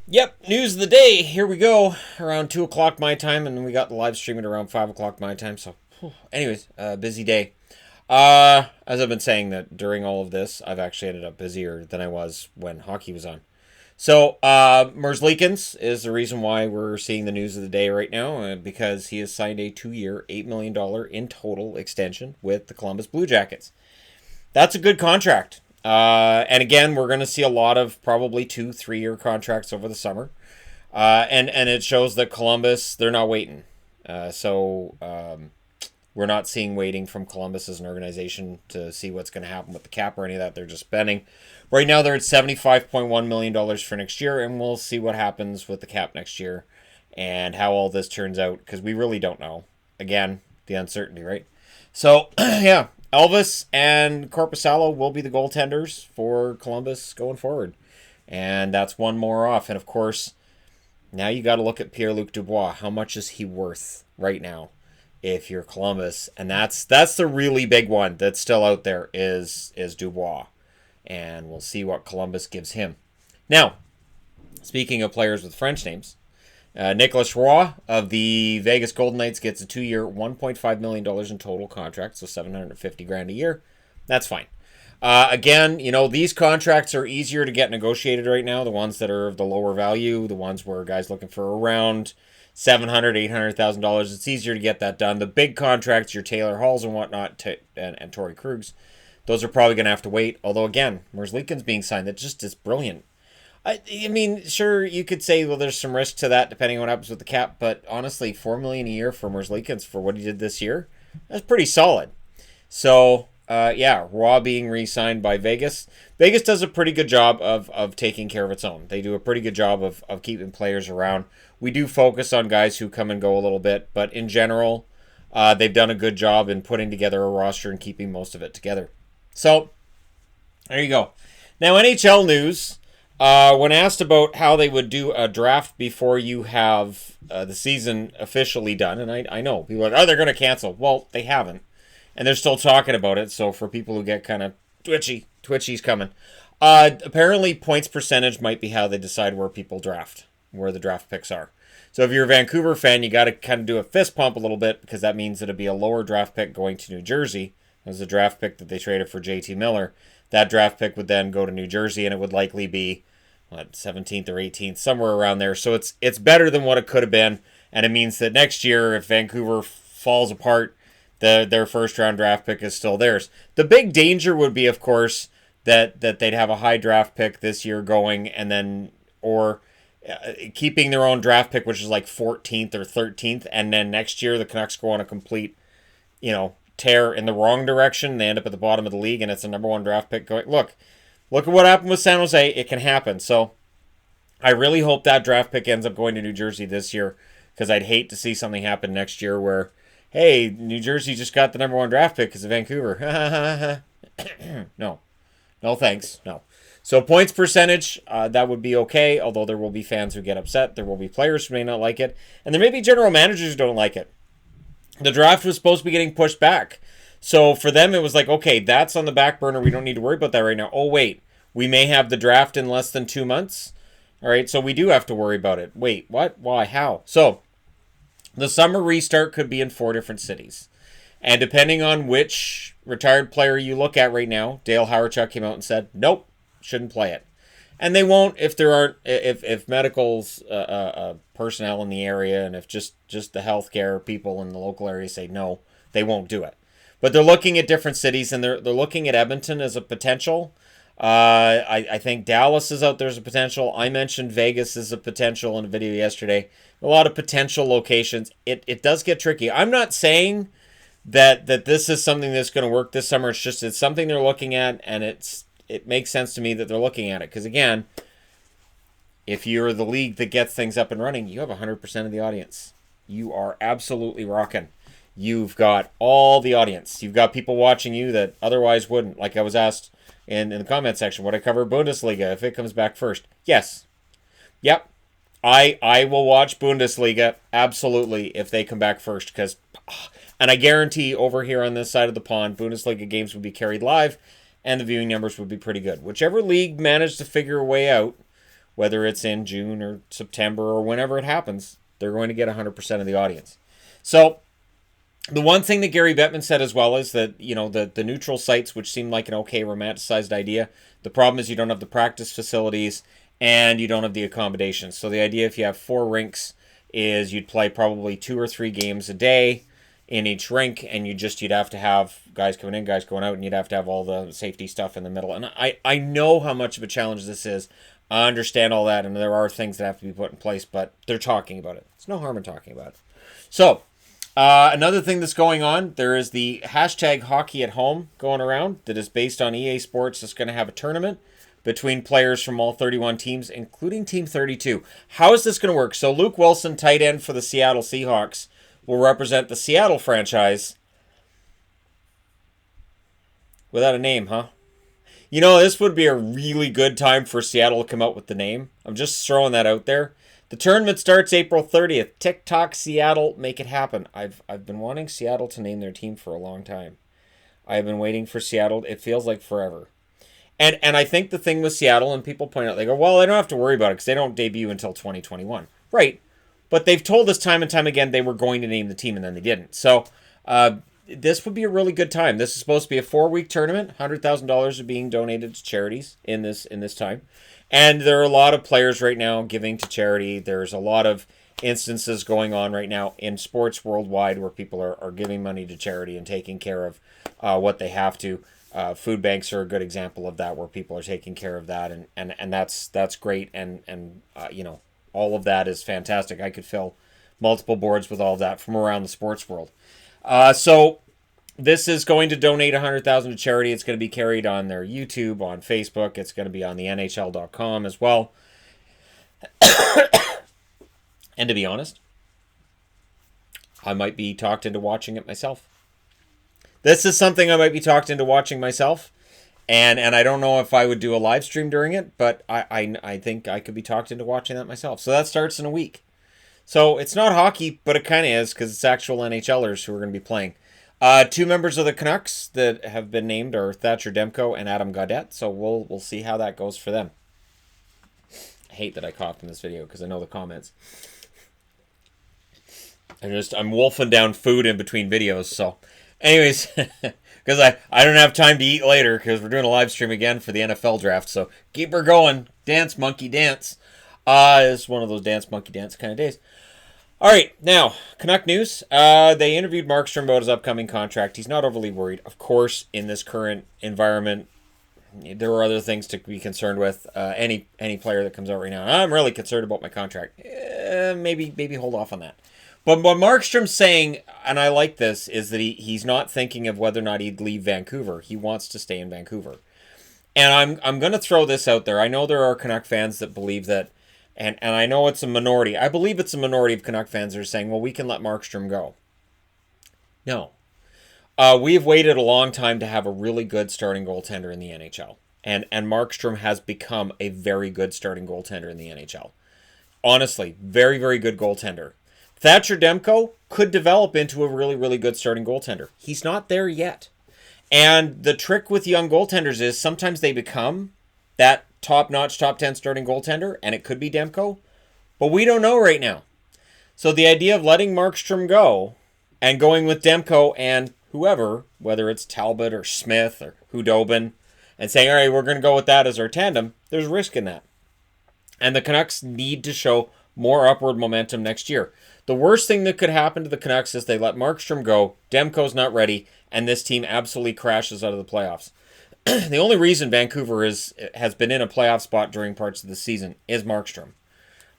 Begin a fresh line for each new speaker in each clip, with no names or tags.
Yep, news of the day. Here we go. Around 2 o'clock my time, and then we got the live stream at around 5 o'clock my time. So, anyways, busy day. As I've been saying that during all of this, I've actually ended up busier than I was when hockey was on. So, Merzlikins is the reason why we're seeing the news of the day right now, because he has signed a 2-year, $8 million in total extension with the Columbus Blue Jackets. That's a good contract. And again, we're going to see a lot of probably 2-3 year contracts over the summer. And it shows that Columbus, they're not waiting. We're not seeing waiting from Columbus as an organization to see what's going to happen with the cap or any of that. They're just spending. Right now, they're at $75.1 million for next year, and we'll see what happens with the cap next year and how all this turns out, because we really don't know. Again, the uncertainty, right? So, yeah, Elvis and Korpisalo will be the goaltenders for Columbus going forward. And that's one more off. And, of course, now you got to look at Pierre-Luc Dubois. How much is he worth right now if you're Columbus? And that's the really big one that's still out there is Dubois. And we'll see what Columbus gives him. Now, speaking of players with French names, Nicolas Roy of the Vegas Golden Knights gets a 2-year, $1.5 million in total contract, so $750,000 a year. That's fine. Again, these contracts are easier to get negotiated right now. The ones that are of the lower value, the ones where guys looking for around $700,000, $800,000, it's easier to get that done. The big contracts, your Taylor Halls and whatnot, and Torrey Krugs, those are probably going to have to wait. Although, again, Merzlikins being signed, that just is brilliant. I mean, sure, you could say, well, there's some risk to that depending on what happens with the cap, but honestly, $4 million a year for Merzlikins for what he did this year, that's pretty solid. So, Raw being re-signed by Vegas. Vegas does a pretty good job of taking care of its own. They do a pretty good job of keeping players around. We do focus on guys who come and go a little bit, but in general, they've done a good job in putting together a roster and keeping most of it together. So, there you go. Now, NHL news. When asked about how they would do a draft before you have the season officially done, and I know people are like, oh, they're going to cancel. Well, they haven't. And they're still talking about it, so for people who get kind of twitchy's coming. Apparently, points percentage might be how they decide where people draft, where the draft picks are. So if you're a Vancouver fan, you got to kind of do a fist pump a little bit, because that means it'll be a lower draft pick going to New Jersey. As the draft pick that they traded for JT Miller. That draft pick would then go to New Jersey, and it would likely be 17th or 18th, somewhere around there. So it's better than what it could have been, and it means that next year, if Vancouver falls apart, their first round draft pick is still theirs. The big danger would be, of course, that they'd have a high draft pick this year going, and then keeping their own draft pick, which is like 14th or 13th, and then next year the Canucks go on a complete, tear in the wrong direction. They end up at the bottom of the league, and it's a number one draft pick going. Look at what happened with San Jose. It can happen. So I really hope that draft pick ends up going to New Jersey this year, because I'd hate to see something happen next year where, hey, New Jersey just got the number one draft pick because of Vancouver. No thanks. No. So points percentage, that would be okay, although there will be fans who get upset. There will be players who may not like it, and there may be general managers who don't like it. The draft was supposed to be getting pushed back. So for them, it was like, okay, that's on the back burner. We don't need to worry about that right now. Oh, wait, we may have the draft in less than 2 months. All right, so we do have to worry about it. Wait, what? Why? How? So the summer restart could be in 4 different cities. And depending on which retired player you look at right now, Dale Hawerchuk came out and said, nope, shouldn't play it. And they won't if there aren't, if medical's personnel in the area, and if just the healthcare people in the local area say no, they won't do it. But they're looking at different cities, and they're looking at Edmonton as a potential. I think Dallas is out there as a potential. I mentioned Vegas as a potential in a video yesterday. A lot of potential locations. It does get tricky. I'm not saying that this is something that's going to work this summer. It's something they're looking at, and it makes sense to me that they're looking at it. Because, again, if you're the league that gets things up and running, you have 100% of the audience. You are absolutely rocking. You've got all the audience. You've got people watching you that otherwise wouldn't. Like I was asked in the comment section, would I cover Bundesliga if it comes back first? Yes. Yep. I will watch Bundesliga, absolutely, if they come back first. And I guarantee over here on this side of the pond, Bundesliga games would be carried live, and the viewing numbers would be pretty good. Whichever league managed to figure a way out whether it's in June or September or whenever it happens, they're going to get 100% of the audience. So the one thing that Gary Bettman said as well is that, the neutral sites, which seem like an okay romanticized idea, the problem is you don't have the practice facilities and you don't have the accommodations. So the idea, if you have 4 rinks, is you'd play probably 2 or 3 games a day in each rink, and you'd have to have guys coming in, guys going out, and you'd have to have all the safety stuff in the middle. And I know how much of a challenge this is. I understand all that, and there are things that have to be put in place, but they're talking about it. There's no harm in talking about it. So, another thing that's going on, there is the hashtag hockey at home going around that is based on EA Sports. That's going to have a tournament between players from all 31 teams, including Team 32. How is this going to work? So Luke Wilson, tight end for the Seattle Seahawks, will represent the Seattle franchise without a name, huh? This would be a really good time for Seattle to come out with the name. I'm just throwing that out there. The tournament starts April 30th. TikTok Seattle, make it happen. I've been wanting Seattle to name their team for a long time. I've been waiting for Seattle. It feels like forever. And I think the thing with Seattle, and people point out, they go, well, I don't have to worry about it because they don't debut until 2021. Right. But they've told us time and time again they were going to name the team, and then they didn't. So this would be a really good time. This is supposed to be a 4-week tournament. $100,000 are being donated to charities in this time. And there are a lot of players right now giving to charity. There's a lot of instances going on right now in sports worldwide where people are giving money to charity and taking care of what they have to. Food banks are a good example of that, where people are taking care of that, and that's great, and all of that is fantastic. I could fill multiple boards with all of that from around the sports world. So this is going to donate $100,000 to charity. It's going to be carried on their YouTube, on Facebook. It's going to be on the NHL.com as well. And to be honest, I might be talked into watching it myself. This is something I might be talked into watching myself, and I don't know if I would do a live stream during it, but I think I could be talked into watching that myself. So that starts in a week. So it's not hockey, but it kind of is, because it's actual NHLers who are going to be playing. 2 members of the Canucks that have been named are Thatcher Demko and Adam Gaudette, so we'll see how that goes for them. I hate that I coughed in this video because I know the comments. I'm wolfing down food in between videos, so... Anyways, because I don't have time to eat later because we're doing a live stream again for the NFL draft. So keep her going. Dance, monkey, dance. It's one of those dance, monkey, dance kind of days. All right, now, Canuck news. They interviewed Markstrom about his upcoming contract. He's not overly worried. Of course, in this current environment, there are other things to be concerned with. Any player that comes out right now, I'm really concerned about my contract. Maybe hold off on that. But what Markstrom's saying, and I like this, is that he's not thinking of whether or not he'd leave Vancouver. He wants to stay in Vancouver. And I'm going to throw this out there. I know there are Canuck fans that believe that, and I know it's a minority. I believe it's a minority of Canuck fans that are saying, well, we can let Markstrom go. No. We've waited a long time to have a really good starting goaltender in the NHL. And Markstrom has become a very good starting goaltender in the NHL. Honestly, very, very good goaltender. Thatcher Demko could develop into a really, really good starting goaltender. He's not there yet. And the trick with young goaltenders is sometimes they become that top-notch, top 10 starting goaltender, and it could be Demko, but we don't know right now. So the idea of letting Markstrom go and going with Demko and whoever, whether it's Talbot or Smith or Hudobin, and saying, all right, we're going to go with that as our tandem, there's risk in that. And the Canucks need to show more upward momentum next year. The worst thing that could happen to the Canucks is they let Markstrom go, Demko's not ready, and this team absolutely crashes out of the playoffs. The only reason Vancouver has been in a playoff spot during parts of the season is Markstrom.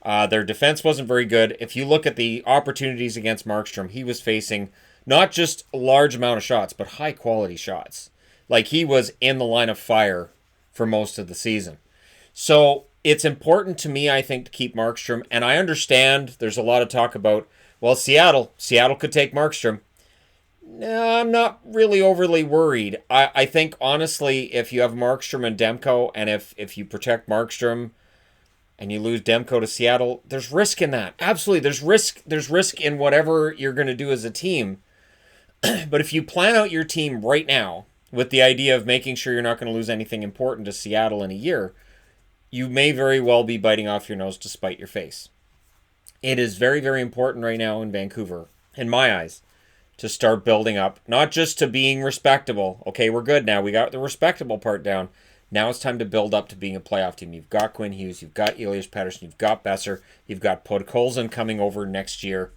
Their defense wasn't very good. If you look at the opportunities against Markstrom, he was facing not just a large amount of shots, but high-quality shots. Like, he was in the line of fire for most of the season. So it's important to me, I think, to keep Markstrom. And I understand there's a lot of talk about, well, Seattle could take Markstrom. No, I'm not really overly worried. I think, honestly, if you have Markstrom and Demko, and if you protect Markstrom and you lose Demko to Seattle, there's risk in that. Absolutely, there's risk in whatever you're going to do as a team. But if you plan out your team right now with the idea of making sure you're not going to lose anything important to Seattle in a year, you may very well be biting off your nose to spite your face. It is very, very important right now in Vancouver, in my eyes, to start building up, not just to being respectable. Okay, we're good now. We got the respectable part down. Now it's time to build up to being a playoff team. You've got Quinn Hughes, you've got Elias Pettersson, you've got Besser, you've got Podkolzin coming over next year.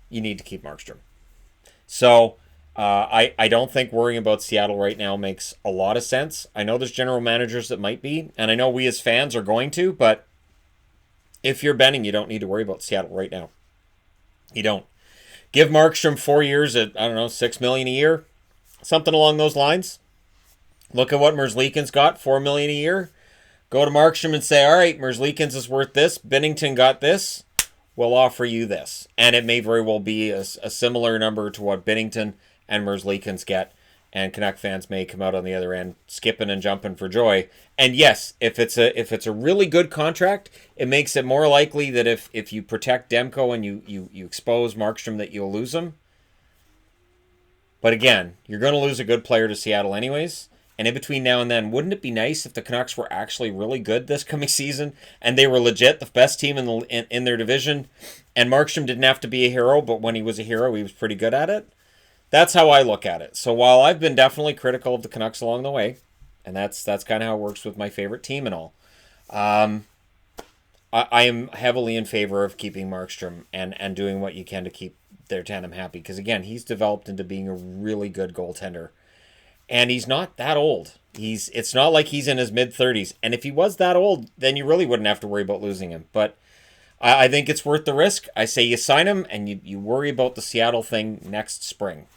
You need to keep Markstrom. So I don't think worrying about Seattle right now makes a lot of sense. I know there's general managers that might be, and I know we as fans are going to, but if you're Benning, you don't need to worry about Seattle right now. You don't. Give Markstrom 4 years at, I don't know, $6 million a year, something along those lines. Look at what Merzlikins got, $4 million a year. Go to Markstrom and say, all right, Merzlikins is worth this. Binnington got this. We'll offer you this. And it may very well be a similar number to what Binnington and Merzlikins get. And Canuck fans may come out on the other end skipping and jumping for joy. And yes, if it's a really good contract, it makes it more likely that if you protect Demko and you expose Markstrom that you'll lose him. But again, you're going to lose a good player to Seattle anyways. And in between now and then, wouldn't it be nice if the Canucks were actually really good this coming season and they were legit the best team in their division, and Markstrom didn't have to be a hero, but when he was a hero, he was pretty good at it? That's how I look at it. So while I've been definitely critical of the Canucks along the way, and that's kind of how it works with my favorite team and all, I am heavily in favor of keeping Markstrom and doing what you can to keep their tandem happy. Because again, he's developed into being a really good goaltender. And he's not that old. It's not like he's in his mid-30s. And if he was that old, then you really wouldn't have to worry about losing him. But I think it's worth the risk. I say you sign him and you worry about the Seattle thing next spring.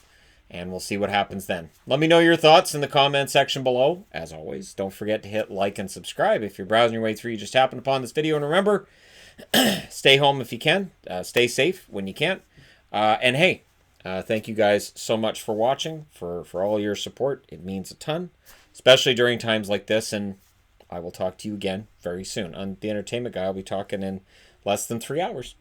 And we'll see what happens then. Let me know your thoughts in the comment section below. As always, don't forget to hit like and subscribe. If you're browsing your way through, you just happened upon this video. And remember, stay home if you can. Stay safe when you can't. And hey, thank you guys so much for watching, for all your support. It means a ton, especially during times like this. And I will talk to you again very soon. On The Entertainment Guy, I'll be talking in less than 3 hours.